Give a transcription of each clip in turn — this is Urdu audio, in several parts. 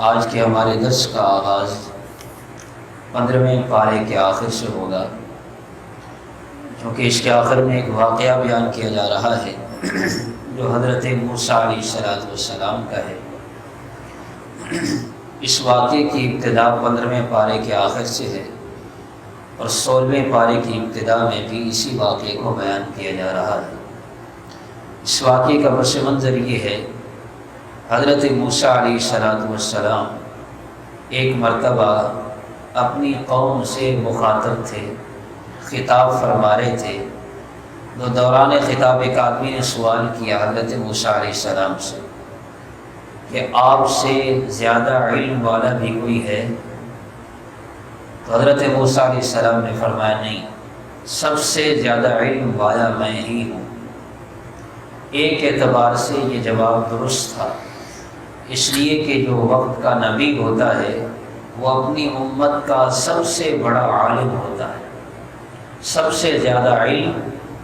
آج کے ہمارے درس کا آغاز 15ویں پارے کے آخر سے ہوگا، کیونکہ اس کے آخر میں ایک واقعہ بیان کیا جا رہا ہے جو حضرت موسیٰ علیہ السلام کا ہے۔ اس واقعے کی ابتدا 15ویں پارے کے آخر سے ہے اور 16ویں پارے کی ابتدا میں بھی اسی واقعے کو بیان کیا جا رہا ہے۔ اس واقعے کا پس منظر یہ ہے، حضرت موسیٰ علیہ السلام ایک مرتبہ اپنی قوم سے مخاطب تھے، خطاب فرما رہے تھے۔ تو دوران خطاب ایک آدمی نے سوال کیا حضرت موسیٰ علیہ السلام سے کہ آپ سے زیادہ علم والا بھی کوئی ہے؟ تو حضرت موسیٰ علیہ السلام نے فرمایا نہیں، سب سے زیادہ علم والا میں ہی ہوں۔ ایک اعتبار سے یہ جواب درست تھا، اس لیے کہ جو وقت کا نبی ہوتا ہے وہ اپنی امت کا سب سے بڑا عالم ہوتا ہے، سب سے زیادہ علم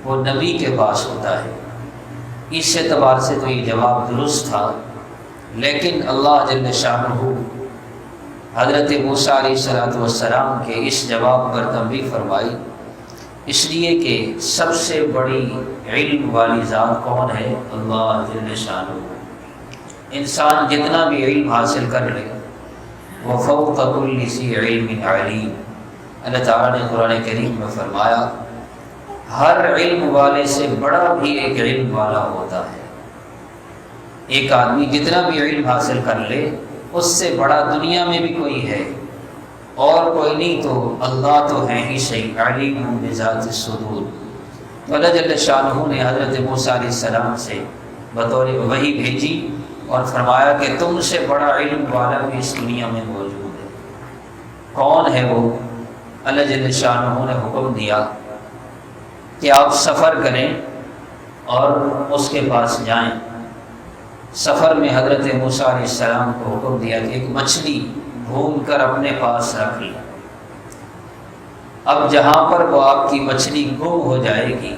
وہ نبی کے پاس ہوتا ہے۔ اس اعتبار سے تو یہ جواب درست تھا، لیکن اللہ جل شانہ حضرت موسیٰ علیہ السلام کے اس جواب پر تنبیہ فرمائی، اس لیے کہ سب سے بڑی علم والی ذات کون ہے؟ اللہ جل شانہ۔ انسان جتنا بھی علم حاصل کر لے، وَفَوْقَ كُلِّ ذِي عِلْمٍ عَلِيمٌ، اللہ تعالیٰ نے قرآن کریم میں فرمایا ہر علم والے سے بڑا بھی ایک علم والا ہوتا ہے۔ ایک آدمی جتنا بھی علم حاصل کر لے، اس سے بڑا دنیا میں بھی کوئی ہے اور کوئی نہیں تو اللہ تو ہے ہی صحیح، علیم بذات الصدور۔ اللہ جل شانہ نے حضرت موسیٰ علیہ السلام سے بطور وحی بھیجی اور فرمایا کہ تم سے بڑا علم والا بھی اس دنیا میں موجود ہے۔ کون ہے وہ؟ اللہ جل شانہ نے حکم دیا کہ آپ سفر کریں اور اس کے پاس جائیں۔ سفر میں حضرت موسیٰ علیہ السلام کو حکم دیا کہ ایک مچھلی بھون کر اپنے پاس رکھ لیں۔ اب جہاں پر وہ آپ کی مچھلی گم ہو جائے گی،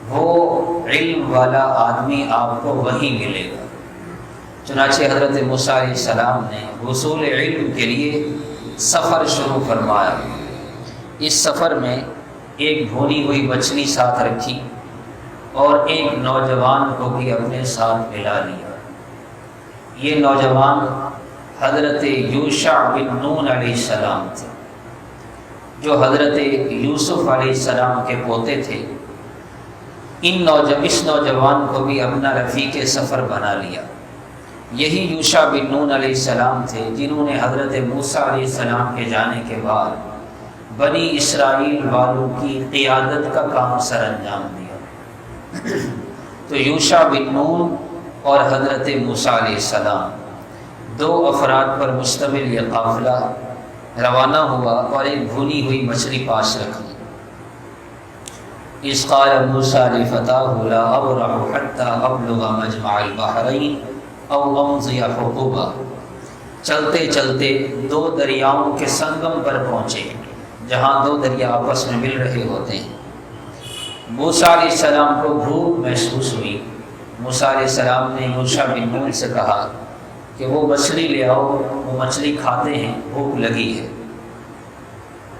وہ علم والا آدمی آپ کو وہیں ملے گا۔ چنانچہ حضرت موسیٰ علیہ السلام نے حصول علم کے لیے سفر شروع فرمایا۔ اس سفر میں ایک بھونی ہوئی مچھلی ساتھ رکھی اور ایک نوجوان کو بھی اپنے ساتھ ملا لیا۔ یہ نوجوان حضرت یوشع بن نون علیہ السلام تھے، جو حضرت یوسف علیہ السلام کے پوتے تھے۔ اس نوجوان کو بھی اپنا رفیق سفر بنا لیا۔ یہی یوشع بن نون علیہ السلام تھے جنہوں نے حضرت موسیٰ علیہ السلام کے جانے کے بعد بنی اسرائیل والوں کی قیادت کا کام سر انجام دیا۔ تو یوشع بن نون اور حضرت موسیٰ علیہ السلام دو افراد پر مشتمل یہ قافلہ روانہ ہوا اور ایک بھونی ہوئی مچھلی پاس رکھی۔ اذ قال موسیٰ لفتاہ لا ابرح حتی ابلغ مجمع البحرین او امضی حقوبا۔ چلتے چلتے دو دریاؤں کے سنگم پر پہنچے، جہاں دو دریا آپس میں مل رہے ہوتے ہیں۔ موسیٰ علیہ السلام کو بھوک محسوس ہوئی۔ موسیٰ علیہ السلام نے یوشع بن نون سے کہا کہ وہ مچھلی لے آؤ، وہ مچھلی کھاتے ہیں، بھوک لگی ہے۔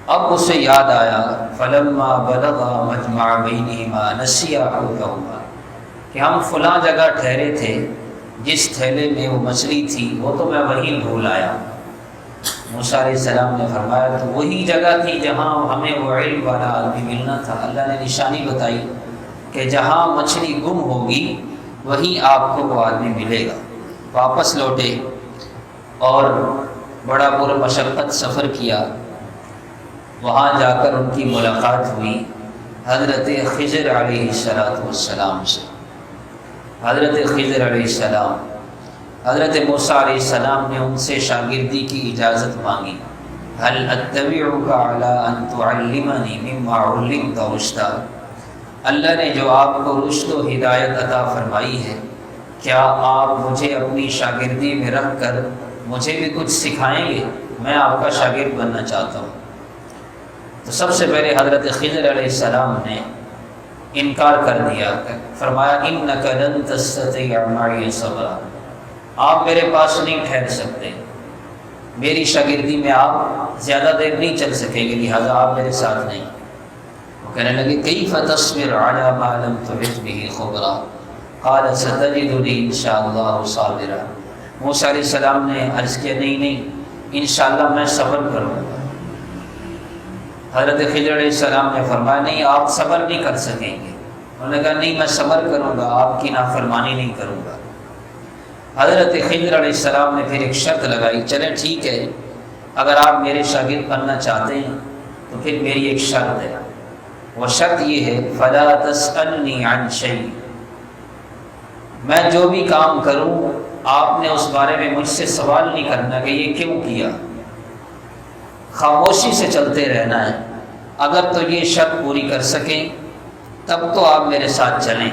اب اسے یاد آیا فلما بلغ مجمع بینہما نسیا حوتہما، کہ ہم فلاں جگہ ٹھہرے تھے، جس تھیلے میں وہ مچھلی تھی وہ تو میں وہیں بھول آیا۔ موسیٰ علیہ السلام نے فرمایا تو وہی جگہ تھی جہاں ہمیں وہ علم والا آدمی ملنا تھا۔ اللہ نے نشانی بتائی کہ جہاں مچھلی گم ہوگی وہیں آپ کو وہ آدمی ملے گا۔ واپس لوٹے اور بڑا پرمشقت سفر کیا۔ وہاں جا کر ان کی ملاقات ہوئی حضرت خضر علیہ السلام سے۔ حضرت خضر علیہ السلام، حضرت موسیٰ علیہ السلام نے ان سے شاگردی کی اجازت مانگی۔ هل اتبعک علی ان تعلمنی مما علمت رشدا، اللہ نے جو آپ کو رشد و ہدایت عطا فرمائی ہے، کیا آپ مجھے اپنی شاگردی میں رکھ کر مجھے بھی کچھ سکھائیں گے؟ میں آپ کا شاگرد بننا چاہتا ہوں۔ تو سب سے پہلے حضرت خضر علیہ السلام نے انکار کر دیا، فرمایا انک لن تستطیع معی صبرا، آپ میرے پاس نہیں ٹھہر سکتے، میری شاگردی میں آپ زیادہ دیر نہیں چل سکیں گے، لہٰذا آپ میرے ساتھ نہیں۔ وہ کہنے لگے کیف تصبر علی ما لم تحط به خبرا قال ستجدنی انشاءاللہ صابرا۔ موسیٰ علیہ السلام نے عرض کیا نہیں انشاءاللہ میں صبر کروں گا۔ حضرت خضر علیہ السلام نے فرمایا نہیں آپ صبر نہیں کر سکیں گے۔ انہوں نے کہا نہیں میں صبر کروں گا، آپ کی نافرمانی نہیں کروں گا۔ حضرت خضر علیہ السلام نے پھر ایک شرط لگائی، چلیں ٹھیک ہے اگر آپ میرے شاگرد بننا چاہتے ہیں تو پھر میری ایک شرط ہے، وہ شرط یہ ہے فلا تسألنی عن شیء، میں جو بھی کام کروں آپ نے اس بارے میں مجھ سے سوال نہیں کرنا کہ یہ کیوں کیا، خاموشی سے چلتے رہنا ہے۔ اگر تو یہ شرط پوری کر سکیں تب تو آپ میرے ساتھ چلیں،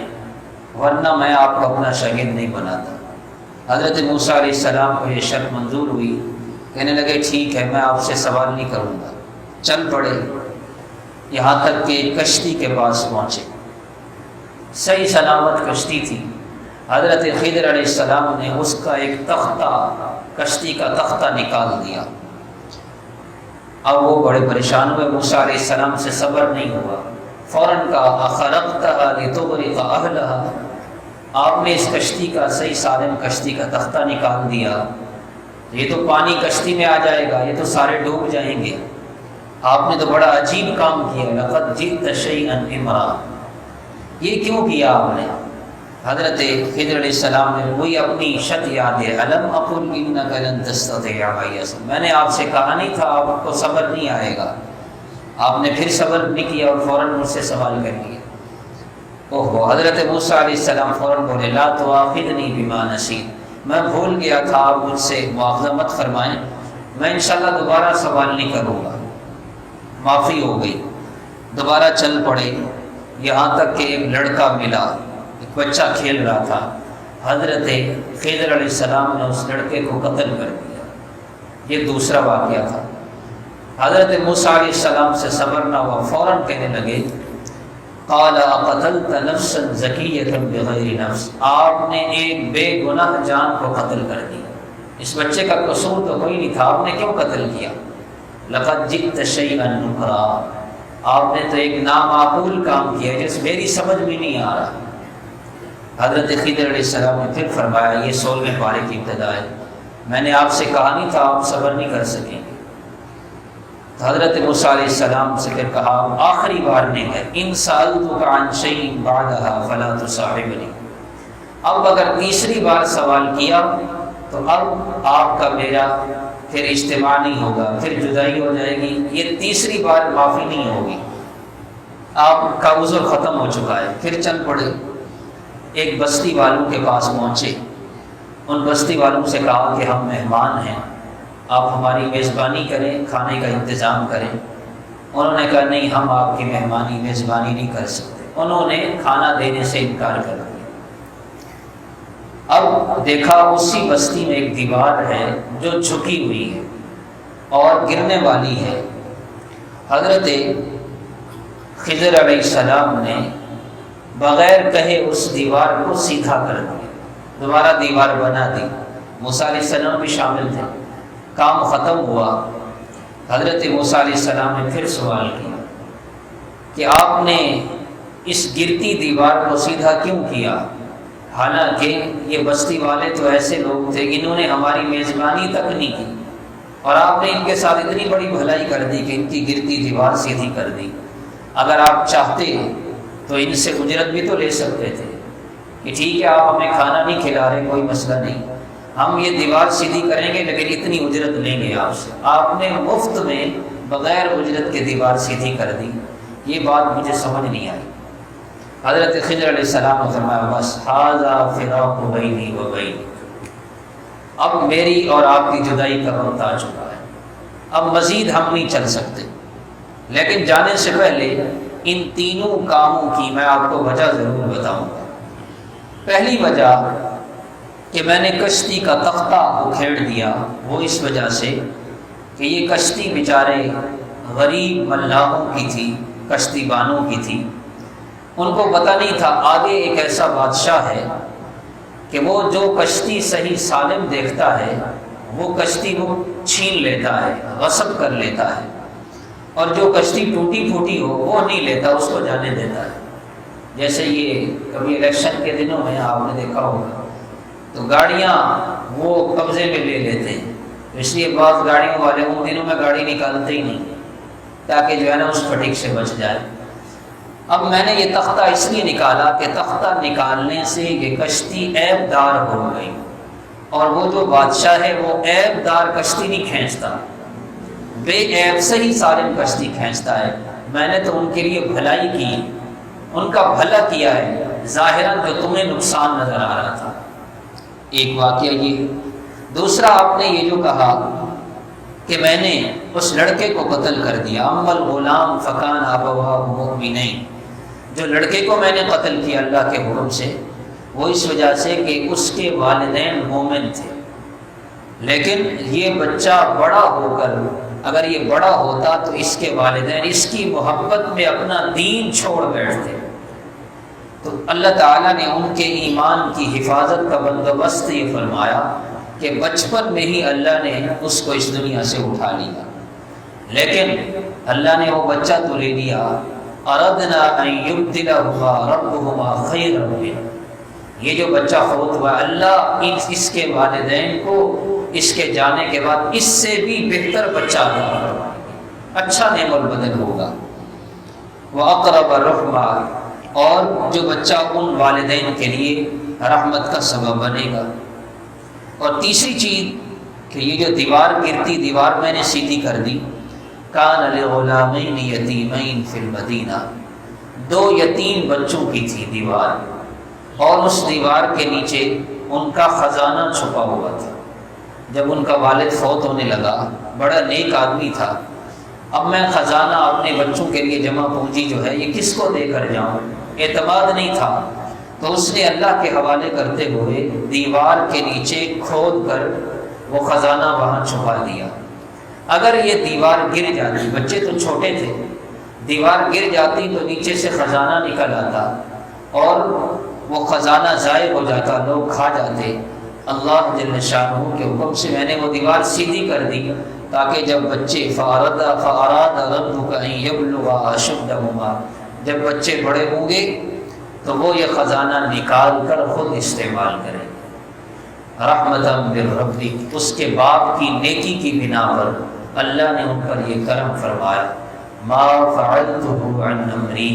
ورنہ میں آپ کو اپنا شاگرد نہیں بناتا۔ حضرت موسیٰ علیہ السلام کو یہ شرط منظور ہوئی، کہنے لگے ٹھیک ہے میں آپ سے سوال نہیں کروں گا۔ چل پڑے یہاں تک کہ کشتی کے پاس پہنچے، صحیح سلامت کشتی تھی۔ حضرت خضر علیہ السلام نے اس کا ایک تختہ، کشتی کا تختہ نکال دیا۔ اب وہ بڑے پریشان ہوئے، موسیٰ علیہ السلام سے صبر نہیں ہوا، فوراً کہا اخرقتها لتغرق اہلها، آپ نے اس کشتی کا، صحیح سالم کشتی کا تختہ نکال دیا، یہ تو پانی کشتی میں آ جائے گا، یہ تو سارے ڈوب جائیں گے، آپ نے تو بڑا عجیب کام کیا، لقد جئت شیئا امرا، یہ کیوں کیا آپ نے؟ حضرت خضر علیہ السلام نے وہی اپنی شرط یاد ہے، الم اقل انک لن تستطیع معی صبرا، میں نے آپ سے کہا نہیں تھا آپ کو صبر نہیں آئے گا، آپ نے پھر صبر نہیں کیا اور فوراً مجھ سے سوال کر لیا۔ اوہو، حضرت موسیٰ علیہ السلام فوراً بولے لا تؤاخذنی بما نسیت، میں بھول گیا تھا، آپ مجھ سے مواخذہ مت فرمائیں، میں انشاءاللہ دوبارہ سوال نہیں کروں گا، معافی ہو گئی۔ دوبارہ چل پڑے، یہاں تک کہ ایک لڑکا ملا، ایک بچہ کھیل رہا تھا، حضرت خضر علیہ السلام نے اس لڑکے کو قتل کر دیا۔ یہ دوسرا واقعہ تھا۔ حضرت موسیٰ علیہ السلام سے صبر نہ ہوا، فوراً کہنے لگے قال اقتلت نفسا زکیۃ بغیر نفس، آپ نے ایک بے گناہ جان کو قتل کر دیا، اس بچے کا قصور تو کوئی نہیں تھا، آپ نے کیوں قتل کیا؟ لقد جئت شیئا نکرا، آپ نے تو ایک نامعقول کام کیا جس میری سمجھ میں نہیں آ رہا۔ حضرت خضر علیہ السلام نے پھر فرمایا، یہ 16ویں پارے کی ابتدا ہے، میں نے آپ سے کہا نہیں تھا آپ صبر نہیں کر سکیں گے۔ تو حضرت موسیٰ علیہ السلام سے پھر کہا آخری بار نے ہے، ان سألتک عن شیء بعدها فلا تصاحبنی، اب اگر تیسری بار سوال کیا تو اب آپ کا میرا پھر اجتماع نہیں ہوگا، پھر جدائی ہو جائے گی، یہ تیسری بار معافی نہیں ہوگی، آپ کا عذر ختم ہو چکا ہے۔ پھر چل پڑے، ایک بستی والوں کے پاس پہنچے، ان بستی والوں سے کہا کہ ہم مہمان ہیں، آپ ہماری میزبانی کریں، کھانے کا انتظام کریں۔ انہوں نے کہا نہیں ہم آپ کی مہمانی میزبانی نہیں کر سکتے، انہوں نے کھانا دینے سے انکار کر دیا۔ اب دیکھا اسی بستی میں ایک دیوار ہے جو جھکی ہوئی ہے اور گرنے والی ہے۔ حضرت خضر علیہ السلام نے بغیر کہے اس دیوار کو سیدھا کر دیا، دوبارہ دیوار بنا دی، موسیٰ علیہ السلام بھی شامل تھے۔ کام ختم ہوا، حضرت موسیٰ علیہ السلام نے پھر سوال کیا کہ آپ نے اس گرتی دیوار کو سیدھا کیوں کیا؟ حالانکہ یہ بستی والے تو ایسے لوگ تھے انہوں نے ہماری میزبانی تک نہیں کی، اور آپ نے ان کے ساتھ اتنی بڑی بھلائی کر دی کہ ان کی گرتی دیوار سیدھی کر دی۔ اگر آپ چاہتے تو ان سے اجرت بھی تو لے سکتے تھے کہ ٹھیک ہے آپ ہمیں کھانا نہیں کھلا رہے، کوئی مسئلہ نہیں، ہم یہ دیوار سیدھی کریں گے لیکن اتنی اجرت لیں گے آپ سے۔ آپ نے مفت میں بغیر اجرت کے دیوار سیدھی کر دی، یہ بات مجھے سمجھ نہیں آئی۔ حضرت خضر علیہ السلام نے فرمایا بس ھذا فراق بینی و بینک، اب میری اور آپ کی جدائی کا وقت آ چکا ہے، اب مزید ہم نہیں چل سکتے، لیکن جانے سے پہلے ان تینوں کاموں کی میں آپ کو وجہ ضرور بتاؤں گا۔ پہلی وجہ کہ میں نے کشتی کا تختہ اکھیڑ دیا وہ اس وجہ سے کہ یہ کشتی بیچارے غریب ملاحوں کی تھی، کشتی بانوں کی تھی، ان کو پتہ نہیں تھا آگے ایک ایسا بادشاہ ہے کہ وہ جو کشتی صحیح سالم دیکھتا ہے وہ کشتی وہ چھین لیتا ہے، غصب کر لیتا ہے، اور جو کشتی ٹوٹی پھوٹی ہو وہ نہیں لیتا، اس کو جانے دیتا ہے۔ جیسے یہ کبھی الیکشن کے دنوں میں آپ نے دیکھا ہوگا تو گاڑیاں وہ قبضے میں لے لیتے ہیں، اس لیے بعض گاڑیوں والے ان دنوں میں گاڑی نکالتے ہی نہیں تاکہ جو ہے نا اس پھٹک سے بچ جائے۔ اب میں نے یہ تختہ اس لیے نکالا کہ تختہ نکالنے سے یہ کشتی عیب دار ہو گئی، اور وہ جو بادشاہ ہے وہ عیب دار کشتی نہیں کھینچتا، بے عیب سے ہی سالم کشتی کھینچتا ہے۔ میں نے تو ان کے لیے بھلائی کی، ان کا بھلا کیا ہے، ظاہراً جو تمہیں نقصان نظر آ رہا تھا۔ ایک واقعہ یہ۔ دوسرا آپ نے یہ جو کہا کہ میں نے اس لڑکے کو قتل کر دیا، اما الغلام فکان ابواہ مؤمنین، جو لڑکے کو میں نے قتل کیا اللہ کے حکم سے، وہ اس وجہ سے کہ اس کے والدین مومن تھے، لیکن یہ بچہ بڑا ہو کر اگر یہ بڑا ہوتا تو اس کے والدین اس کی محبت میں اپنا دین چھوڑ بیٹھتے، تو اللہ تعالیٰ نے ان کے ایمان کی حفاظت کا بندوبست یہ فرمایا کہ بچپن میں ہی اللہ نے اس کو اس دنیا سے اٹھا لیا، لیکن اللہ نے وہ بچہ تو لے لیا۔ اردنا ان یبدلہما ربہما خیرا منہ، یہ جو بچہ فوت ہوا اللہ اس کے والدین کو اس کے جانے کے بعد اس سے بھی بہتر بچہ عطا فرمائے گا، اچھا نعم البدل ہوگا۔ وَأَقْرَبَ الرَّحْمَةِ، اور جو بچہ ان والدین کے لیے رحمت کا سبب بنے گا۔ اور تیسری چیز کہ یہ جو دیوار گرتی، دیوار میں نے سیدھی کر دی۔ کان لغلامین یتیمین فی المدینہ، دو یتیم بچوں کی تھی دیوار، اور اس دیوار کے نیچے ان کا خزانہ چھپا ہوا تھا۔ جب ان کا والد فوت ہونے لگا، بڑا نیک آدمی تھا، اب میں خزانہ اپنے بچوں کے لیے جمع پونجی جو ہے یہ کس کو دے کر جاؤں، اعتماد نہیں تھا، تو اس نے اللہ کے حوالے کرتے ہوئے دیوار کے نیچے کھود کر وہ خزانہ وہاں چھپا دیا۔ اگر یہ دیوار گر جاتی، بچے تو چھوٹے تھے، دیوار گر جاتی تو نیچے سے خزانہ نکل آتا اور وہ خزانہ ضائع ہو جاتا، لوگ کھا جاتے۔ اللہ جل شانہ کے حکم سے میں نے وہ دیوار سیدھی کر دی تاکہ جب بچے فاراد ربک ان یبلغا اشدہما، جب بچے بڑے ہوں گے تو وہ یہ خزانہ نکال کر خود استعمال کریں۔ رحمتاً من ربک، اس کے باپ کی نیکی کی بنا پر اللہ نے ان پر یہ کرم فرمایا۔ ما فعلتہ عن امری،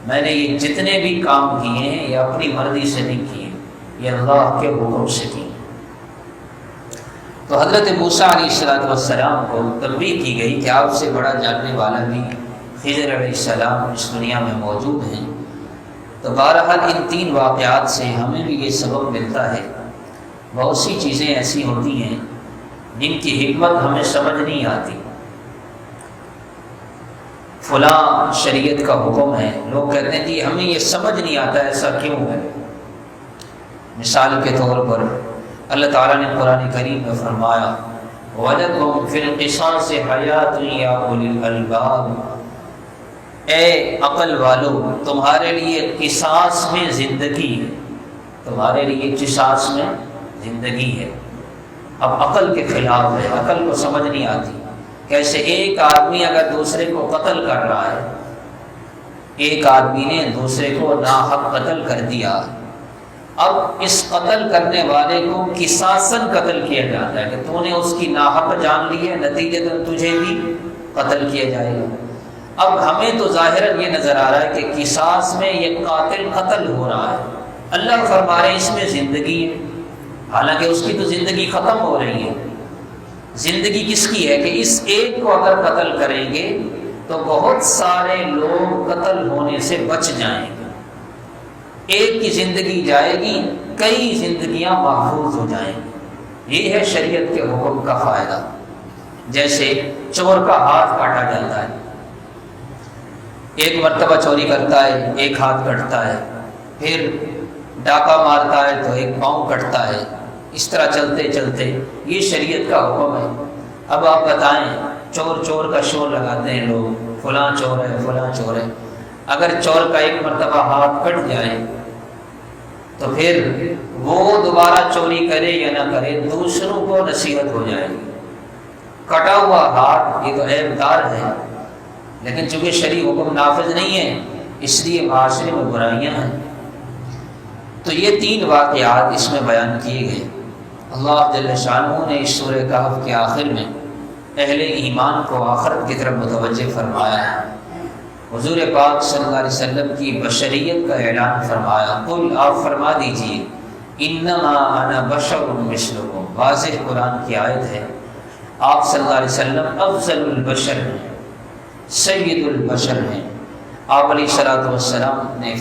میں نے یہ جتنے بھی کام کیے ہیں یہ اپنی مرضی سے نہیں کیے، یہ اللہ کے حکم سے کیے۔ تو حضرت موسیٰ علیہ السلام کو تنبیہ کی گئی کہ آپ سے بڑا جاننے والا بھی خضر علیہ السلام اس دنیا میں موجود ہیں۔ تو بہرحال ان تین واقعات سے ہمیں بھی یہ سبق ملتا ہے، بہت سی چیزیں ایسی ہوتی ہیں جن کی حکمت ہمیں سمجھ نہیں آتی۔ فلاں شریعت کا حکم ہے، لوگ کہتے ہیں جی ہمیں یہ سمجھ نہیں آتا ایسا کیوں ہے۔ مثال کے طور پر اللہ تعالیٰ نے قرآن کریم میں فرمایا وَلَكُمْ فِي الْقِصَاصِ حَيَاةٌ يَا أُولِي الْأَلْبَابِ، اے عقل والو تمہارے لیے قصاص میں زندگی ہے، تمہارے لیے قصاص میں زندگی ہے۔ اب عقل کے خلاف ہے، عقل کو سمجھ نہیں آتی کیسے ایک آدمی اگر دوسرے کو قتل کر رہا ہے، ایک آدمی نے دوسرے کو ناحق قتل کر دیا، اب اس قتل کرنے والے کو قصاصاً قتل کیا جاتا ہے کہ تو نے اس کی ناحق جان لی ہے، نتیجتاً تجھے بھی قتل کیا جائے گا۔ اب ہمیں تو ظاہراً یہ نظر آ رہا ہے کہ قصاص میں یہ قاتل قتل ہو رہا ہے، اللہ فرما رہے ہیں اس میں زندگی ہے، حالانکہ اس کی تو زندگی ختم ہو رہی ہے۔ زندگی کس کی ہے کہ اس ایک کو اگر قتل کریں گے تو بہت سارے لوگ قتل ہونے سے بچ جائیں گے، ایک کی زندگی جائے گی، کئی زندگیاں محفوظ ہو جائیں گی۔ یہ ہے شریعت کے حکم کا فائدہ۔ جیسے چور کا ہاتھ کاٹا جاتا ہے، ایک مرتبہ چوری کرتا ہے ایک ہاتھ کٹتا ہے، پھر ڈاکہ مارتا ہے تو ایک پاؤں کٹتا ہے، اس طرح چلتے چلتے یہ شریعت کا حکم ہے۔ اب آپ بتائیں، چور چور کا شور لگاتے ہیں لوگ، فلاں چور ہے فلاں چور ہے، اگر چور کا ایک مرتبہ ہاتھ کٹ جائے تو پھر وہ دوبارہ چوری کرے یا نہ کرے دوسروں کو نصیحت ہو جائے گی۔ کٹا ہوا ہاتھ یہ تو عیب دار ہے، لیکن چونکہ شرعی حکم نافذ نہیں ہے اس لیے معاشرے میں برائیاں ہیں۔ تو یہ 3 واقعات اس میں بیان کیے گئے۔ اللہ جل شانہ نے اس سورہ کہف کے آخر میں اہل ایمان کو آخرت کی طرف متوجہ فرمایا ہے۔ حضور پاک صلی اللہ علیہ وسلم کی بشریت کا اعلان فرمایا، قل آپ فرما دیجئے انما انا بشر مثلکم، واضح قرآن کی آیت ہے۔ آپ صلی اللہ علیہ وسلم افضل البشر ہیں، سید البشر ہیں۔ آپ علیہ الصلوۃ والسلام نے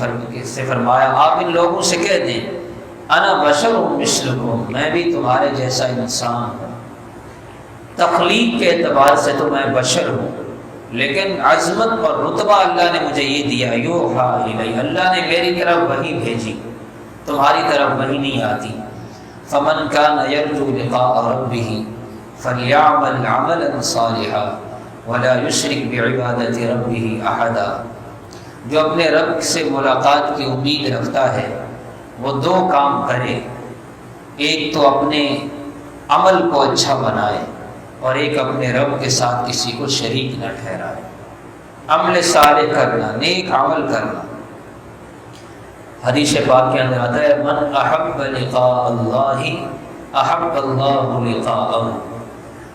فرمایا آپ ان لوگوں سے کہہ دیں انا بشر مثلکم، میں بھی تمہارے جیسا انسان ہوں، تخلیق کے اعتبار سے تو میں بشر ہوں، لیکن عظمت اور رتبہ اللہ نے مجھے یہ دیا، یوحا الی، اللہ نے میری طرف وحی بھیجی، تمہاری طرف وحی نہیں آتی۔ فمن کان یرجو لقاء ربہ فلیعمل عملا صالحا ولا یشرک بعبادۃ ربہ احدا، جو اپنے رب سے ملاقات کی امید رکھتا ہے وہ 2 کام کرے، ایک تو اپنے عمل کو اچھا بنائے اور ایک اپنے رب کے ساتھ کسی کو شریک نہ ٹھہرائے۔ عمل صالح کرنا، نیک عمل کرنا۔ حدیث پاک کے اندر آتا ہے من احب لقاء اللہ احب اللہ لقاءہ،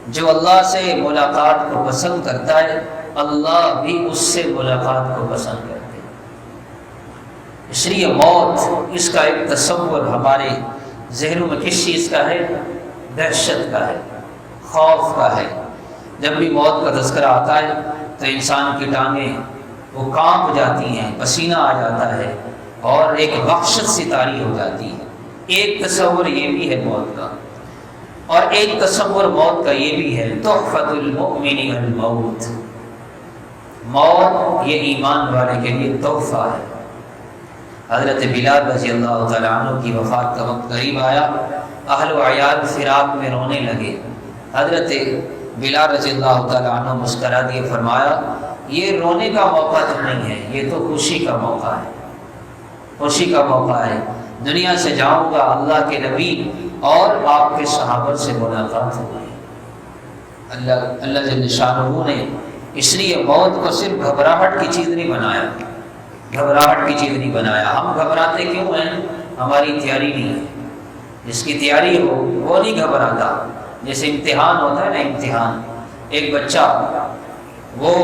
جو اللہ سے ملاقات کو پسند کرتا ہے اللہ بھی اس سے ملاقات کو پسند کرتے ہیں۔ اس لیے موت اس کا ایک تصور ہمارے ذہنوں میں کس چیز کا ہے؟ دہشت کا ہے، خوف کا ہے۔ جب بھی موت کا تذکرہ آتا ہے تو انسان کی ٹانگیں وہ کانپ جاتی ہیں، پسینہ آ جاتا ہے اور ایک وحشت سی طاری ہو جاتی ہے۔ ایک تصور یہ بھی ہے موت کا، اور ایک تصور موت کا یہ بھی ہے تحفۃ المؤمن الموت، موت یہ ایمان والے کے لیے تحفہ ہے۔ حضرت بلال رضی اللہ تعالیٰ عنہ کی وفات کا وقت قریب آیا، اہل و عیال فراق میں رونے لگے۔ حضرت بلال رضی اللہ تعالیٰ عنہ مسکرا دیے، فرمایا یہ رونے کا موقع تو نہیں ہے، یہ تو خوشی کا موقع ہے، خوشی کا موقع ہے۔ دنیا سے جاؤں گا، اللہ کے نبی اور آپ کے صحابہ سے ملاقات ہوگی۔ اللہ جل شانہ نے اس لیے موت کو صرف گھبراہٹ کی چیز نہیں بنایا، گھبراہٹ کی چیز نہیں بنایا۔ ہم گھبراتے کیوں ہیں؟ ہماری تیاری نہیں ہے۔ جس کی تیاری ہو وہ نہیں گھبراتا۔ جیسے امتحان ہوتا ہے نا، امتحان، ایک بچہ وہ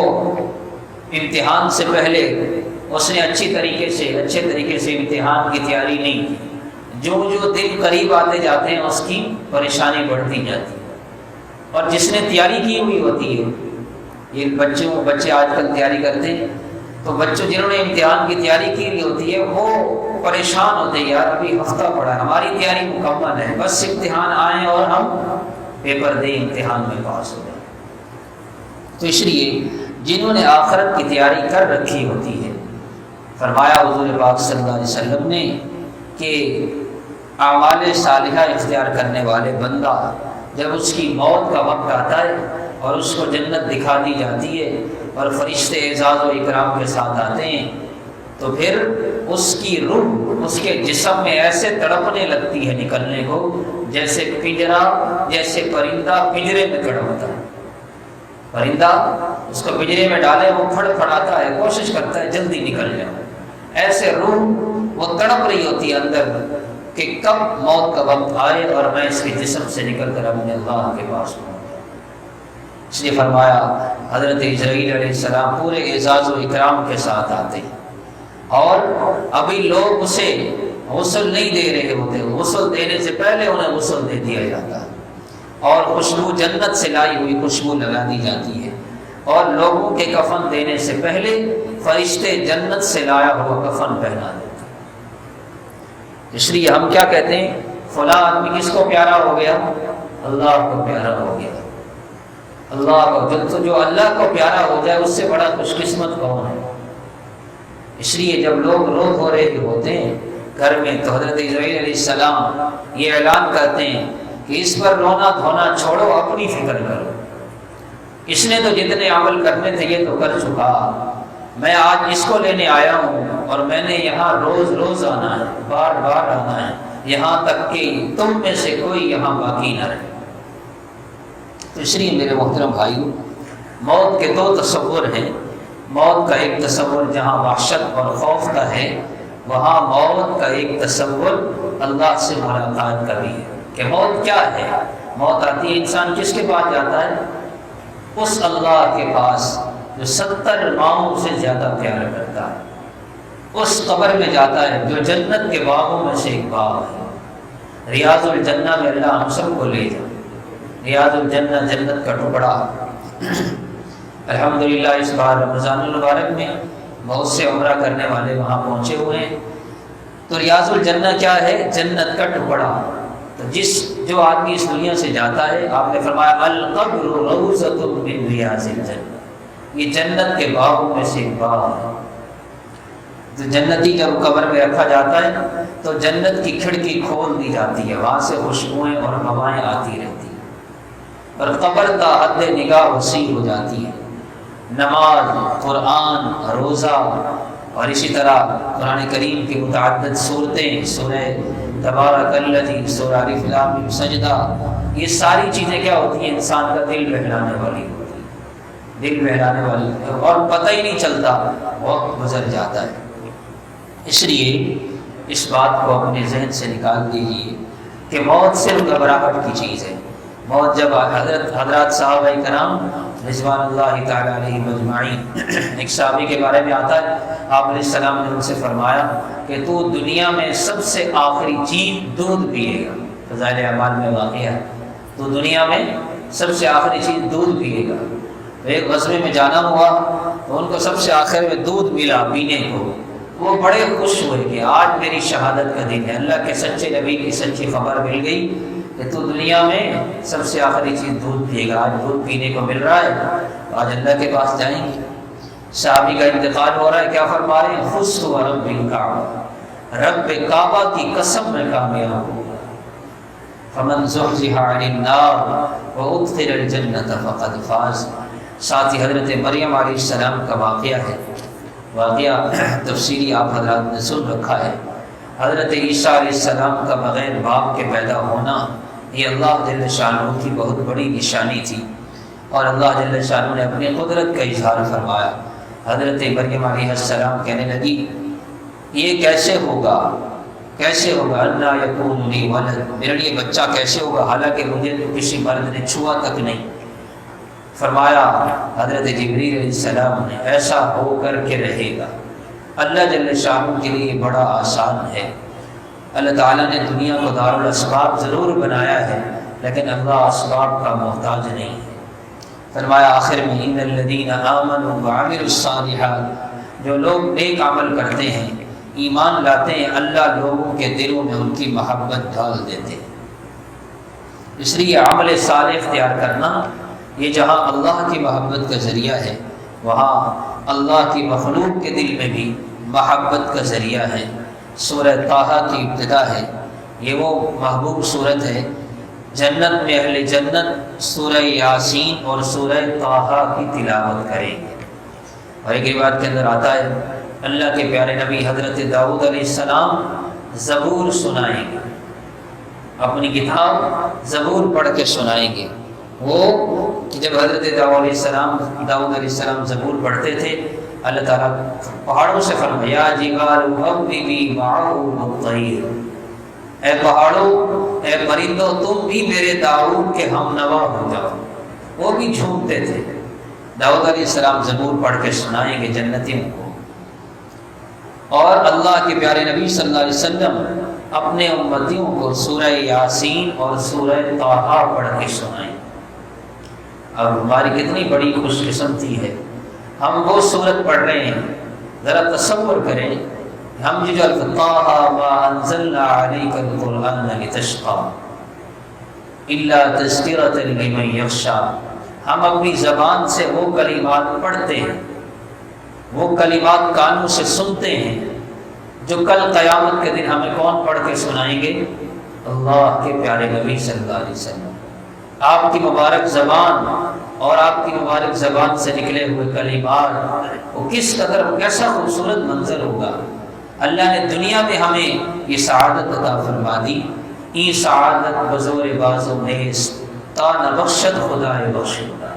امتحان سے پہلے اس نے اچھے طریقے سے امتحان کی تیاری نہیں کی، جو دن قریب آتے جاتے ہیں اس کی پریشانی بڑھتی جاتی ہے۔ اور جس نے تیاری کی ہوئی ہوتی ہے، یہ بچے آج کل تیاری کرتے ہیں، تو بچوں جنہوں نے امتحان کی تیاری کی ہوئی ہوتی ہے وہ پریشان ہوتے ہیں، یار ابھی ہفتہ پڑا ہے، ہماری تیاری مکمل ہے، بس امتحان آئیں اور ہم پیپر دیں، امتحان میں پاس ہو جائیں۔ تو اس لیے جنہوں نے آخرت کی تیاری کر رکھی ہوتی ہے، فرمایا حضور پاک صلی اللہ علیہ وسلم نے کہ اعمال صالحہ اختیار کرنے والے بندہ جب اس کی موت کا وقت آتا ہے اور اس کو جنت دکھا دی جاتی ہے اور فرشتے اعزاز و اکرام کے ساتھ آتے ہیں، تو پھر اس کی روح اس کے جسم میں ایسے تڑپنے لگتی ہے نکلنے کو، جیسے پنجرا، جیسے پرندہ پنجرے میں تڑپتا ہے۔ پرندہ اس کو پنجرے میں ڈالے وہ پھڑ پھڑاتا ہے، کوشش کرتا ہے جلدی نکل جائے، ایسے روح وہ تڑپ رہی ہوتی ہے اندر کہ کب موت کا وقت آئے اور میں اس کے جسم سے نکل کر اپنے اللہ کے پاس پہنچ۔ اس لیے فرمایا حضرت اسرائیل علیہ السلام پورے اعزاز و اکرام کے ساتھ آتے ہیں، اور ابھی لوگ اسے غسل نہیں دے رہے ہوتے، غسل دینے سے پہلے انہیں غسل دے دیا جاتا ہے، اور خوشبو جنت سے لائی ہوئی خوشبو لگا دی جاتی ہے، اور لوگوں کے کفن دینے سے پہلے فرشتے جنت سے لایا ہوا کفن پہنا دیتے ہیں۔ اس لیے ہم کیا کہتے ہیں؟ فلاں آدمی کس کو پیارا ہو گیا؟ اللہ کو پیارا ہو گیا۔ اللہ کو، جو اللہ کو پیارا ہو جائے اس سے بڑا خوش قسمت کون ہے؟ اس لیے جب لوگ رو ہو رہے ہوتے ہیں گھر میں تو حضرت اسرائیل علیہ السلام یہ اعلان کرتے ہیں کہ اس پر رونا دھونا چھوڑو، اپنی فکر کرو، اس نے تو جتنے عمل کرنے تھے یہ تو کر چکا، میں آج اس کو لینے آیا ہوں اور میں نے یہاں روز روز آنا ہے، بار بار آنا ہے، یہاں تک کہ تم میں سے کوئی یہاں باقی نہ رہے۔ تو اس لیے میرے محترم بھائیوں، موت کے دو تصور ہیں۔ موت کا ایک تصور جہاں وحشت اور خوف کا ہے، وہاں موت کا ایک تصور اللہ سے ملاقات کا بھی ہے کہ موت کیا ہے۔ موت آتی ہے، انسان کس کے پاس جاتا ہے؟ اس اللہ کے پاس جو 70 ماؤں سے زیادہ پیار کرتا ہے۔ اس قبر میں جاتا ہے جو جنت کے باغوں میں سے ایک باغ ہے۔ ریاض الجنہ میں اللہ ہم سب کو لے جائے۔ ریاض الجنہ جنت کا ٹکڑا۔ الحمدللہ اس بار رمضان المبارک میں بہت سے عمرہ کرنے والے وہاں پہنچے ہوئے ہیں۔ تو ریاض الجنہ کیا ہے؟ جنت کا ٹکڑا۔ تو جو آدمی اس دنیا سے جاتا ہے، آپ نے فرمایا القبر روضۃ من ریاض الجنہ، یہ جنت کے باغوں میں سے ایک باغ ہے۔ تو جنتی جب قبر میں رکھا جاتا ہے تو جنت کی کھڑکی کھول دی جاتی ہے، وہاں سے خوشبوئیں اور ہوائیں آتی رہتی ہیں، اور قبر تا حد نگاہ وسیع ہو جاتی ہے۔ نماز، قرآن، روزہ اور اسی طرح قرآن کریم کی متعدد صورتیں، سورہ تبارک الذی، سورہ الف لام میم، سجدہ، یہ ساری چیزیں کیا ہوتی ہیں؟ انسان کا دل بہلانے والی ہوتی ہے، دل بہلانے والی، اور پتہ ہی نہیں چلتا وقت گزر جاتا ہے۔ اس لیے اس بات کو اپنے ذہن سے نکال دیجیے کہ موت صرف گھبراہٹ کی چیز ہے۔ موت جب حضرات صحابہ کرام رضوان اللہ تعالیٰ علیہ مجمعین، ایک صحابی کے بارے میں آتا ہے، آپ علیہ السلام نے ان سے فرمایا کہ تو دنیا میں سب سے آخری چیز دودھ پیے گا۔ فضائل اعمال میں واقع ہے، تو دنیا میں سب سے آخری چیز دودھ پیے گا۔ تو ایک غزوے میں جانا ہوا تو ان کو سب سے آخر میں دودھ ملا پینے کو۔ وہ بڑے خوش ہوئے کہ آج میری شہادت کا دن ہے، اللہ کے سچے نبی کی سچی خبر مل گئی کہ تو دنیا میں سب سے آخری چیز دودھ پیے گا، آج دودھ پینے کو مل رہا ہے، آج اللہ کے پاس جائیں گے۔ صحابی کا انتقال ہو رہا ہے، کیا فرما رہے ہیں؟ خص و رب الکعبہ، رب کعبہ کی قسم میں کامیاب ہوں گا۔ فمن زحزح عن النار وادخل الجنۃ فقد فاز۔ ساتھ ہی حضرت مریم علیہ السلام کا واقعہ ہے، واقعہ تفصیلی آپ حضرات نے سن رکھا ہے۔ حضرت عیسیٰ علیہ السلام کا بغیر باپ کے پیدا ہونا یہ اللہ جل شانہ کی بہت بڑی نشانی تھی، اور اللہ جل شانہ نے اپنی قدرت کا اظہار فرمایا۔ حضرت مریم علیہ السلام کہنے لگی یہ کیسے ہوگا، کیسے ہوگا، انا یکون لی ولد، میرے لیے بچہ کیسے ہوگا حالانکہ مجھے تو کسی مرد نے چھوا تک نہیں۔ فرمایا حضرت جبریل علیہ السلام نے ایسا ہو کر کے رہے گا۔ اللہ جل شانہ کے لیے بڑا آسان ہے۔ اللہ تعالیٰ نے دنیا کو دار الاسباب ضرور بنایا ہے، لیکن اللہ اسباب کا محتاج نہیں ہے۔ فرمایا آخر میں ان الذین آمنوا وعملوا الصالحات، جو لوگ نیک عمل کرتے ہیں، ایمان لاتے ہیں، اللہ لوگوں کے دلوں میں ان کی محبت ڈال دیتے ہیں۔ اس لیے عمل صالح اختیار کرنا یہ جہاں اللہ کی محبت کا ذریعہ ہے، وہاں اللہ کی مخلوق کے دل میں بھی محبت کا ذریعہ ہے۔ سورہ طٰہٰ کی ابتدا ہے، یہ وہ محبوب صورت ہے۔ جنت میں اہل جنت سورہ یاسین اور سورہ طٰہٰ کی تلاوت کریں گے۔ اور ایک روایت کے اندر آتا ہے اللہ کے پیارے نبی حضرت داؤد علیہ السلام زبور سنائیں گے، اپنی کتاب زبور پڑھ کے سنائیں گے۔ وہ جب حضرت داؤد علیہ السلام زبور پڑھتے تھے، اللہ تعالیٰ پہاڑوں سے فرمایا جبال اوبی معه الطیر، اے پہاڑوں، اے پرندوں، تم بھی میرے داؤد کے ہم نوا ہو جاؤ۔ وہ بھی جھومتے تھے۔ داؤد علیہ السلام زبور پڑھ کے سنائیں گے جنتیوں کو، اور اللہ کے پیارے نبی صلی اللہ علیہ وسلم اپنے امتیوں کو سورہ یاسین اور سورہ طٰہٰ پڑھ کے سنائیں۔ اب ہماری کتنی بڑی خوش قسمتی ہے، ہم وہ سورت پڑھ رہے ہیں۔ ذرا تصور کریں، ہم جو طٰہٰ ما انزلنا علیک القرآن لتشقیٰ الا تذکرۃ لمن یخشیٰ، ہم اپنی زبان سے وہ کلمات پڑھتے ہیں، وہ کلمات کانوں سے سنتے ہیں جو کل قیامت کے دن ہمیں کون پڑھ کے سنائیں گے؟ اللہ کے پیارے نبی صلی اللہ علیہ وسلم۔ آپ کی مبارک زبان اور آپ کی مبارک زبان سے نکلے ہوئے کلمات وہ کس قدر کیسا خوبصورت منظر ہوگا۔ اللہ نے دنیا میں ہمیں یہ سعادت عطا فرما دی، این سعادت بزور بازو نیست تا نبخشت خدائے بخش خدا۔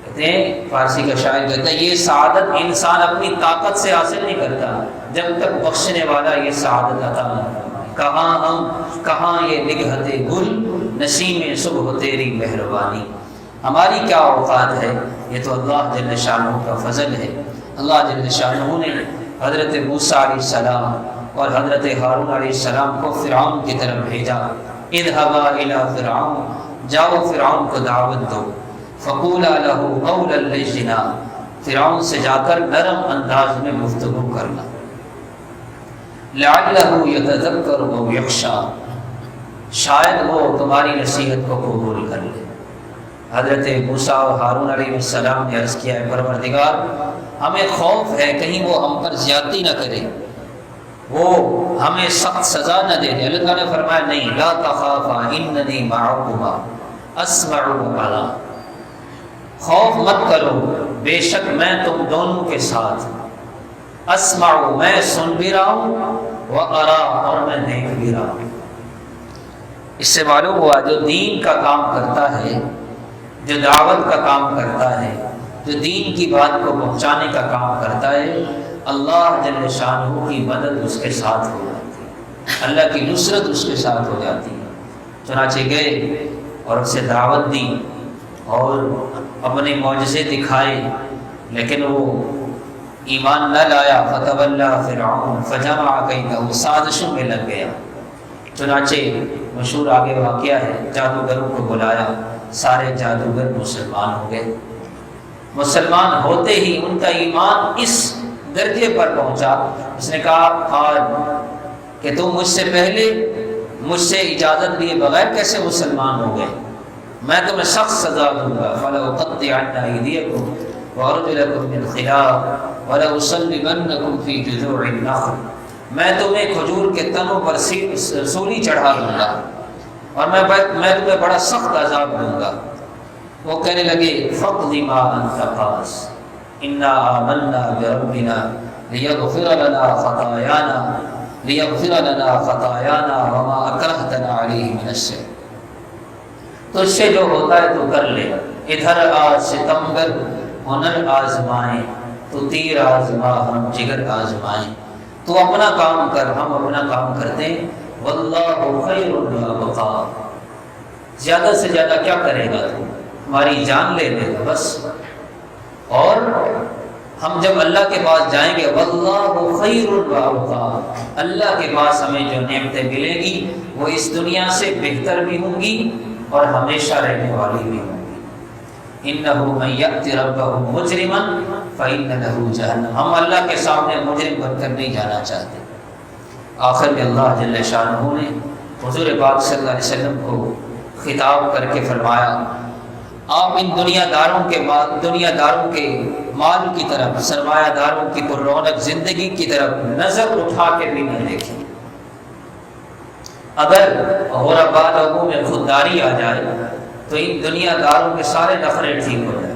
کہتے ہیں فارسی کا شاعر کہتا ہے یہ سعادت انسان اپنی طاقت سے حاصل نہیں کرتا جب تک بخشنے والا یہ سعادت عطا نہ فرمائے۔ کہاں ہم کہاں یہ نگہت گل نسیم صبح تیری مہربانی۔ ہماری کیا اوقات ہے، یہ تو اللہ جل شانہ کا فضل ہے۔ اللہ جل شانہ نے حضرت موسیٰ علیہ السلام اور حضرت ہارون علیہ السلام کو فرعون کی طرف بھیجا۔ اذهبا الى فرعون، جاؤ فرعون کو دعوت دو، فقولا له قولا لینا، فرعون سے جا کر نرم انداز میں گفتگو کرنا، لعلہ یتذکر او یخشی، شاید وہ تمہاری نصیحت کو قبول کر لے۔ حضرت موسیٰ اور ہارون علیہ السلام نے عرض کیا ہے پروردگار ہمیں خوف ہے کہیں وہ ہم پر زیادتی نہ کرے، وہ ہمیں سخت سزا نہ دے دے۔ اللہ تعالیٰ نے فرمایا نہیں، لا تخافا اننی معکما اسمع وارا، خوف مت کرو بے شک میں تم دونوں کے ساتھ، اسمع میں سن بھی رہا ہوں، وارا اور میں دیکھ بھی رہا ہوں۔ اس سے معلوم ہوا جو دین کا کام کرتا ہے، جو دعوت کا کام کرتا ہے، جو دین کی بات کو پہنچانے کا کام کرتا ہے، اللہ جل شانہ کی مدد اس کے ساتھ ہو جاتی ہے، اللہ کی نصرت اس کے ساتھ ہو جاتی ہے۔ چنانچہ گئے اور اسے دعوت دی اور اپنے معجزے دکھائے، لیکن وہ ایمان نہ لایا۔ فتولی فرعون فجمع کیدہ، سازشوں میں لگ گیا۔ چنانچہ مشہور آگے واقعہ ہے، جادوگروں کو بلایا، سارے جادوگر مسلمان ہو گئے۔ مسلمان ہوتے ہی ان کا ایمان اس درجے پر پہنچا، اس نے کہا آج کہ تم مجھ سے پہلے مجھ سے اجازت لیے بغیر کیسے مسلمان ہو گئے، میں تمہیں سخت سزا دوں گا۔ فَلَأُقَطِّعَنَّ أَيْدِيَكُمْ وَأَرْجُلَكُمْ مِنْ خِلَافٍ وَلَأُصَلِّبَنَّكُمْ فِي جُذُوعِ النَّخْلِ، میں تمہیں کھجور کے تنوں پر سولی چڑھا دوں گا اور میں تمہیں بڑا سخت عذاب دوں گا۔ وہ کہنے لگے فَاقْضِ مَا أَنْتَ قَاضٍ إِنَّا آمَنَّا بِرَبِّنَا لِيَغْفِرَ لَنَا خَطَايَانَا وَمَا أَكْرَهْتَنَا عَلَيْهِ مِنَ السِّحْرِ، تجھ سے جو ہوتا ہے تو کر لے، ادھر آج ستمگر ہنر آزمائیں، تو تیر آزما ہم جگر آزمائیں، تو اپنا کام کر ہم اپنا کام کرتے ہیں، واللہ خیر الرازقین، زیادہ سے زیادہ کیا کرے گا تو ہماری جان لے لے گا بس۔ اور ہم جب اللہ کے پاس جائیں گے واللہ خیر الرازقین، اللہ کے پاس ہمیں جو نعمتیں ملیں گی وہ اس دنیا سے بہتر بھی ہوں گی اور ہمیشہ رہنے والی بھی ہوں گی۔ انہ من یأت ربہ مجرما فإن لہ جہنم، ہم اللہ کے سامنے مجرم بن کر نہیں جانا چاہتے۔ آخر میں اللہ جل شانہ نے حضور پاک صلی اللہ علیہ وسلم کو خطاب کر کے فرمایا آپ ان دنیا داروں کے مال کی طرف، سرمایہ داروں کی پررونق زندگی کی طرف نظر اٹھا کے بھی نہ دیکھیں۔ اگر غرباء لوگوں میں خودداری آ جائے تو ان دنیا داروں کے سارے نخرے ٹھیک ہو جائیں،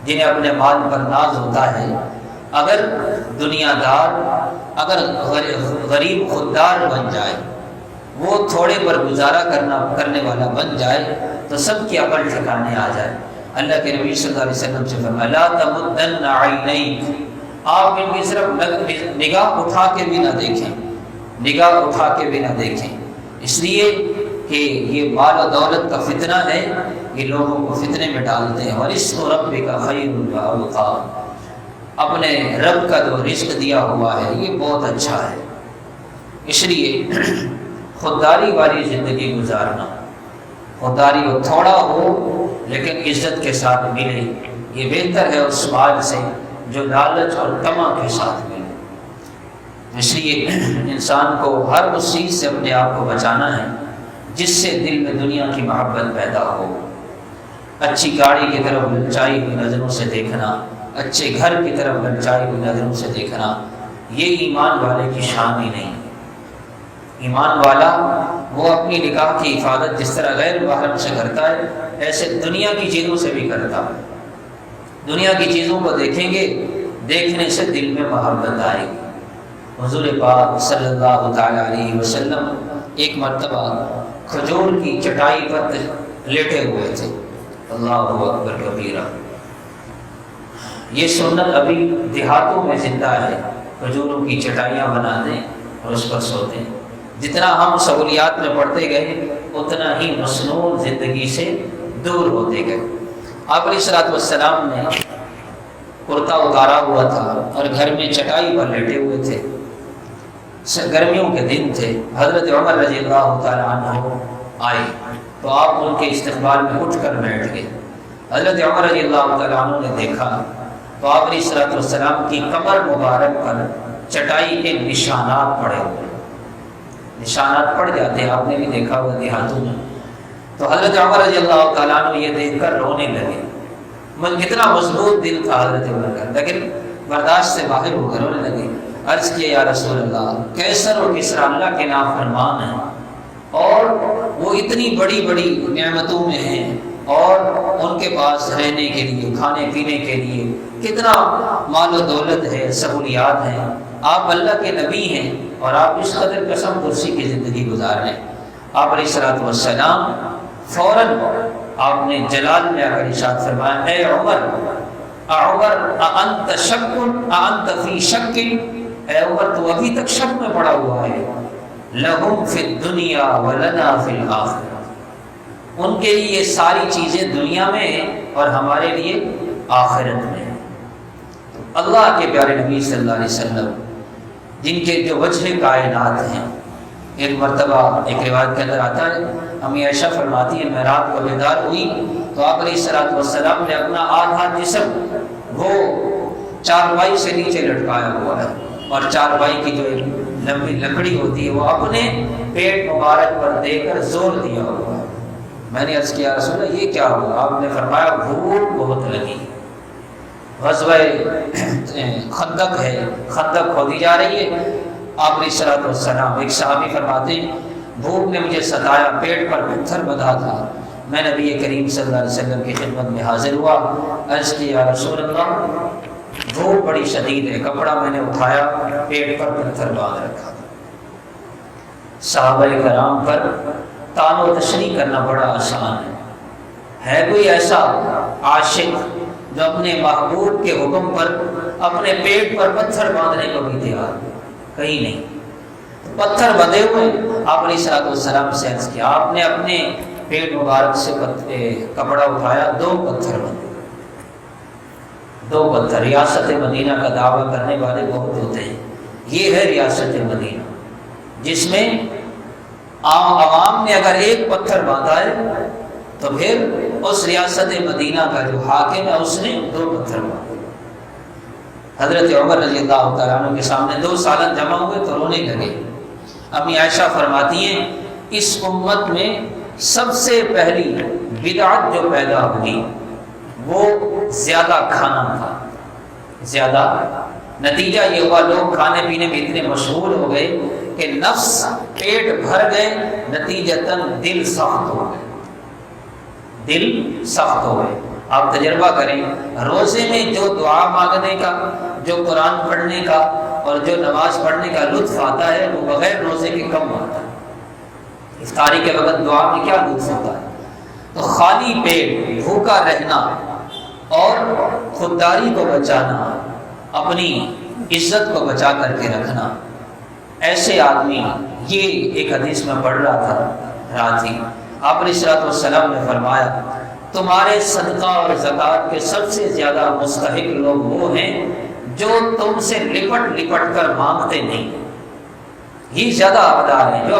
جنہیں اپنے مال پر ناز ہوتا ہے۔ اگر دنیا دار، اگر غریب خوددار بن جائے، وہ تھوڑے پر گزارا کرنے والا بن جائے تو سب کی عقل ٹھکانے آ جائے۔ اللہ کے نبی صلی اللہ علیہ وسلم سے فرمایا لا تمدن عینیک، آپ ان کی صرف نگاہ اٹھا کے بھی نہ دیکھیں، نگاہ اٹھا کے بھی نہ دیکھیں، اس لیے کہ یہ مال و دولت کا فتنہ ہے، یہ لوگوں کو فتنے میں ڈالتے ہیں۔ ورزق ربک خیر وابقیٰ، اپنے رب کا جو رزق دیا ہوا ہے یہ بہت اچھا ہے۔ اس لیے خودداری والی زندگی گزارنا، خودداری وہ تھوڑا ہو لیکن عزت کے ساتھ ملے، یہ بہتر ہے اس مال سے جو لالچ اور طمع کے ساتھ ملے۔ اس لیے انسان کو ہر اس چیز سے اپنے آپ کو بچانا ہے جس سے دل میں دنیا کی محبت پیدا ہو۔ اچھی گاڑی کی طرف للچائی ہوئی نظروں سے دیکھنا، اچھے گھر کی طرف للچائی ہوئی نظروں سے دیکھنا، یہ ایمان والے کی شان ہی نہیں۔ ایمان والا وہ اپنی نکاح کی حفاظت جس طرح غیر محرم سے کرتا ہے ایسے دنیا کی چیزوں سے بھی کرتا ہے۔ دنیا کی چیزوں کو دیکھیں گے، دیکھنے سے دل میں محبت آئے گی۔ حضور پاک صلی اللہ تعالی علیہ وسلم ایک مرتبہ کھجور کی چٹائی پر لیٹے ہوئے تھے۔ اللہ اکبر کبیرہ۔ یہ سنت ابھی دیہاتوں میں زندہ ہے، کھجوروں کی چٹائیاں بناتے ہیں اور اس پر سوتے ہیں۔ جتنا ہم سہولیات میں پڑھتے گئے اتنا ہی مصنوع زندگی سے دور ہوتے گئے۔ آپ علیہ الصلوۃ والسلام نے کرتا اتارا ہوا تھا اور گھر میں چٹائی پر لیٹے ہوئے تھے۔ گرمیوں کے دن تھے۔ حضرت عمر رضی اللہ تعالیٰ عنہ آئے تو آپ ان کے استقبال میں اٹھ کر بیٹھ گئے۔ حضرت عمر رضی اللہ تعالیٰ عنہ نے دیکھا تو آپ علیہ الصلوۃ والسلام کی کمر مبارک پر چٹائی کے نشانات پڑے ہوئے، نشانات پڑ جاتے ہیں، آپ نے بھی دیکھا ہوا دیہاتوں میں۔ تو حضرت عمر رضی اللہ تعالیٰ عنہ یہ دیکھ کر رونے لگے۔ اتنا مضبوط دل تھا حضرت عمر کا، لیکن برداشت سے باہر ہو کر رونے لگے۔ عرض کیا یا رسول اللہ، کیسر و کسریٰ اللہ کے نافرمان ہیں اور وہ اتنی بڑی بڑی نعمتوں میں ہیں اور ان کے پاس رہنے کے لیے، کھانے پینے کے لیے کتنا مال و دولت ہے، سہولیات ہیں، آپ اللہ کے نبی ہیں اور آپ اس قدر قسم کرسی کی زندگی گزار رہے ہیں۔ آپ علیہ الصلوۃ والسلام فوراً آپ نے جلال میں آ کر ارشاد فرمایا، اے عمر اانت شک اانت فی شک، اے عمر تو ابھی تک شک میں پڑا ہوا ہے۔ لہم فی الدنیا ولنا فی الآخرہ، ان کے لیے یہ ساری چیزیں دنیا میں ہیں اور ہمارے لیے آخرت میں ہیں۔ اللہ کے پیارے نبی صلی اللہ علیہ وسلم جن کے جو وجہ کائنات ہیں، ایک مرتبہ ایک روایت کے اندر آتا ہے، امی عائشہ فرماتی ہیں میں رات کو بیدار ہوئی تو آپ علیہ الصلوۃ والسلام نے اپنا آدھا جسم وہ چارپائی سے نیچے لٹکایا ہوا ہے اور چارپائی کی جو لمبی لکڑی ہوتی ہے وہ اپنے پیٹ مبارک پر دے کر زور دیا ہوا ہے۔ میں نے عرض کیا رسول اللہ یہ کیا ہوا؟ آپ نے فرمایا بھوک بہت لگی، غزوہ خندق ہے، خندق کھودی جا رہی ہے۔ آپ علیہ الصلوۃ والسلام، ایک صحابی فرماتے ہیں بھوک نے مجھے ستایا، پیٹ پر پتھر بندھا تھا، میں نبی کریم صلی اللہ علیہ وسلم کی خدمت میں حاضر ہوا، عرض کیا یا رسول اللہ بھوک بڑی شدید ہے، کپڑا میں نے اٹھایا، پیٹ پر پتھر باندھ رکھا۔ صحابہ کرام پر تان و تشریح کرنا بڑا آسان ہے کوئی ایسا عاشق جو اپنے محبوب کے حکم پر اپنے پیٹ پر پتھر باندھنے کو بھی تیار؟ کہیں نہیں۔ پتھر بندھے ہوئے آپ علیہ الصلوۃ والسلام سے عرض کیا، آپ نے اپنے پیٹ مبارک سے کپڑا اٹھایا، دو پتھر بندھے، دو پتھر۔ ریاست مدینہ کا دعویٰ کرنے والے بہت ہوتے ہیں، یہ ہے ریاست مدینہ جس میں عوام نے اگر ایک پتھر باندھا ہے تو پھر اس ریاست مدینہ کا جو حاکم ہے اس نے دو پتھر باندھے۔ حضرت عمر رضی اللہ تعالیٰ عنہ کے سامنے دو سالن جمع ہوئے تو رونے لگے۔ امی عائشہ فرماتی ہیں اس امت میں سب سے پہلی بدعت جو پیدا ہوئی وہ زیادہ کھانا تھا، زیادہ۔ نتیجہ یہ ہوا لوگ کھانے پینے میں اتنے مشغول ہو گئے کہ نفس پیٹ بھر گئے، نتیجتاً دل سخت ہو گئے، دل سخت ہو گئے۔ آپ تجربہ کریں، روزے میں جو دعا مانگنے کا، جو قرآن پڑھنے کا اور جو نماز پڑھنے کا لطف آتا ہے وہ بغیر روزے کے کم آتا ہے۔ افطاری کے وقت دعا میں کیا لطف ہوتا ہے؟ تو خالی پیٹ بھوکا رہنا اور خودداری کو بچانا، اپنی عزت کو بچا کر کے رکھنا، ایسے آدمی، یہ ایک حدیث میں پڑھ رہا تھا رات ہی، آپ علیہ الصلوۃ والسلام نے فرمایا تمہارے صدقہ اور زکوٰۃ کے سب سے زیادہ مستحق لوگ وہ ہیں جو تم سے لپٹ لپٹ کر مانگتے نہیں، یہ زیادہ حقدار ہیں جو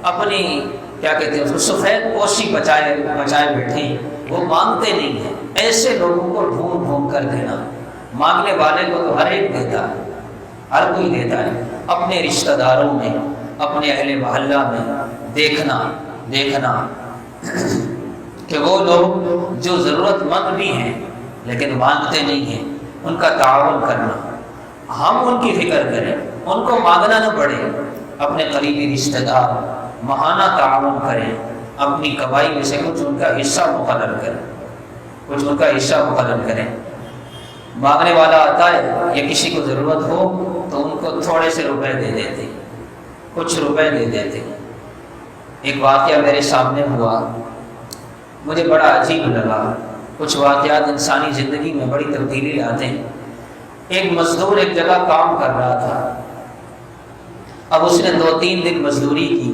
اپنی کیا کہتے ہیں سفید پوشی بچائے بیٹھے ہیں، وہ مانگتے نہیں ہیں۔ ایسے لوگوں کو ڈھونڈ ڈھونڈ کر دینا، مانگنے والے کو تو ہر ایک دیتا ہے، ہر کوئی دیتا ہے۔ اپنے رشتہ داروں میں، اپنے اہل محلہ میں دیکھنا کہ وہ لوگ جو ضرورت مند بھی ہیں لیکن مانگتے نہیں ہیں، ان کا تعاون کرنا، ہم ان کی فکر کریں، ان کو مانگنا نہ پڑے۔ اپنے قریبی رشتہ دار ماہانہ تعاون کریں، اپنی کمائی میں سے کچھ ان کا حصہ مقرر کریں، مانگنے والا آتا ہے یا کسی کو ضرورت ہو تو ان کو تھوڑے سے روپے دے دیتے، کچھ روپے دے دیتے۔ ایک واقعہ میرے سامنے ہوا، مجھے بڑا عجیب لگا۔ کچھ واقعات انسانی زندگی میں بڑی تبدیلی لاتے ہیں۔ ایک مزدور ایک جگہ کام کر رہا تھا، اب اس نے 2-3 دن مزدوری کی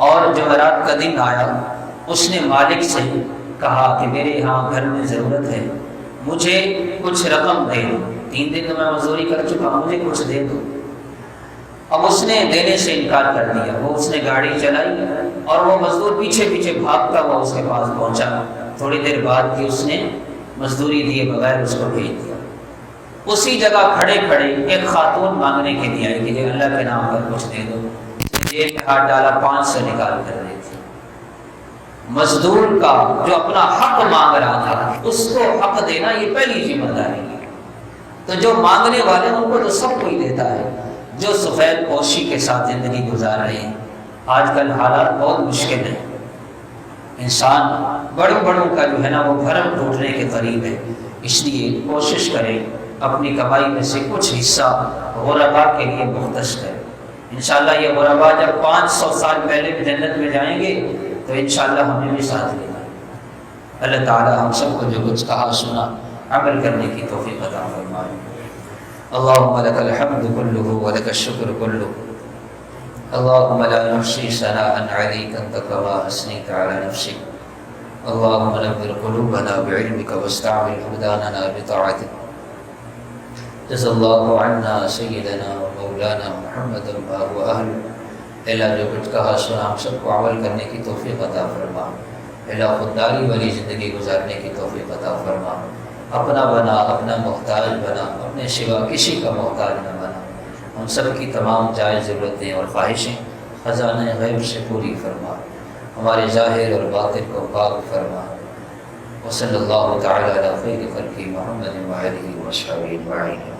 اور جمعرات کا دن آیا، اس نے مالک سے کہا کہ میرے یہاں گھر میں ضرورت ہے، مجھے کچھ رقم دے دو، 3 دن تو میں مزدوری کر چکا، مجھے کچھ دے دو۔ اب اس نے دینے سے انکار کر دیا، اس نے گاڑی چلائی اور وہ مزدور پیچھے پیچھے بھاگتا ہوا اس کے پاس پہنچا۔ تھوڑی دیر بعد کی اس نے مزدوری دیے بغیر اس کو بھیج دیا۔ اسی جگہ کھڑے کھڑے ایک خاتون مانگنے کے لیے آئی کہ اللہ کے نام پر کچھ دے دو، جیب میں ہاتھ ڈالا، 500 نکال کر دی تھی۔ مزدور کا جو اپنا حق مانگ رہا تھا اس کو حق دینا یہ پہلی ذمہ داری ہے۔ تو جو مانگنے والے ان کو تو سب کوئی دیتا ہے، جو سفید پوشی کے ساتھ زندگی گزار رہے ہیں۔ آج کل حالات بہت مشکل ہیں، انسان بڑوں کا جو ہے نا وہ بھرم ٹوٹنے کے قریب ہے، اس لیے کوشش کریں اپنی کمائی میں سے کچھ حصہ غربا کے لیے مختص کریں۔ انشاءاللہ یہ غربا جب 500 سال پہلے بھی جنت میں جائیں گے تو انشاءاللہ ہمیں بھی ساتھ لینا۔ اللہ تعالی ہم سب کو جو کچھ کہا سنا عمل کرنے کی توفیق عطا فرمائے۔ اللهم لك الحمد كله ولك الشكر كله، اللهم لا نحصي ثناء عليك أنت كما أثنيت على نفسك، اللهم نور قلوبنا بعلمك واستعمل أبداننا بطاعتك، جزا الله عنا سيدنا ومولانا محمد ما هو أهل۔ اللہ جو کچھ کہا سنا ہم سب کو عمل کرنے کی توفیق عطا فرما، اللہ خودداری والی زندگی گزارنے کی توفیق عطا فرما، اپنا بنا، اپنا محتاج بنا، اپنے سوا کسی کا محتاج نہ بنا، ہم سب کی تمام جائز ضرورتیں اور خواہشیں خزانہ غیب سے پوری فرما، ہمارے ظاہر اور باطن کو پاک فرما۔ وصلی اللہ تعالی علی خیر خلقہ محمد وآلہ وصحبہ اجمعین۔